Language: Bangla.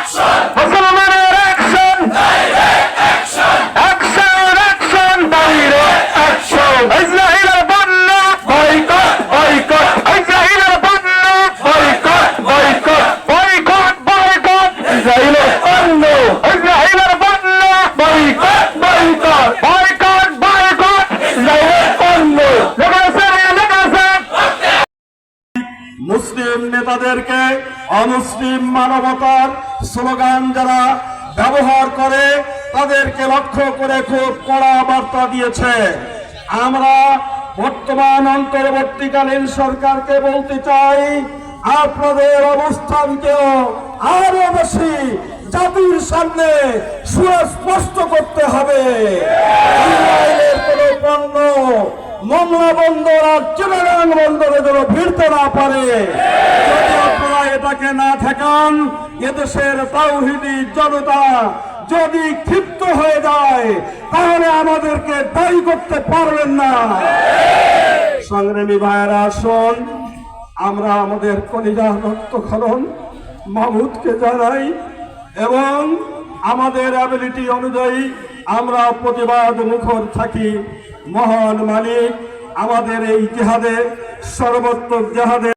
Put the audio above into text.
মুসলমানের action, action, action, direct action. ইসরায়েলের পণ্য বয়কট, বয়কট। ইসরায়েলের পণ্য বয়কট, বয়কট, বয়কট, বয়কট। ইসরায়েলের পণ্য, ইসরায়েলের পণ্য বয়কট, বয়কট, বয়কট, বয়কট। ইসরায়েলের পণ্য। মুসলিম নেতাদেরকে অমুসলিম মানবতার স্লোগান যারা ব্যবহার করে তাদেরকে লক্ষ্য করে খুব কড়া বার্তা দিয়েছে। আমরা বর্তমান অন্তর্বর্তীকালীন সরকারকে বলতে চাই, আপনাদের অবস্থানকেও আরো বেশি জাতির সামনে সুস্পষ্ট করতে হবে। ইসরায়েলের কোনো পণ্য মংলা বন্দর আর চিটাগাং বন্দরে যেন ভিড়তে না পারে। যদি আপনারা এটাকে না ঠেকান, এদেশের তাওহীদি জনতা যদি ক্ষিপ্ত হয়ে যায় তাহলে আমাদেরকে দায়ী করতে পারবেন না। সংগ্রামী ভাইয়েরা, আসুন আমরা আমাদের কলিজা রক্তক্ষরণ মাহমুদকে জানাই এবং আমাদের অ্যাবিলিটি অনুযায়ী আমরা প্রতিবাদ মুখর থাকি। মহান মালিক আমাদের এই জিহাদে, সর্বোত্তম জিহাদে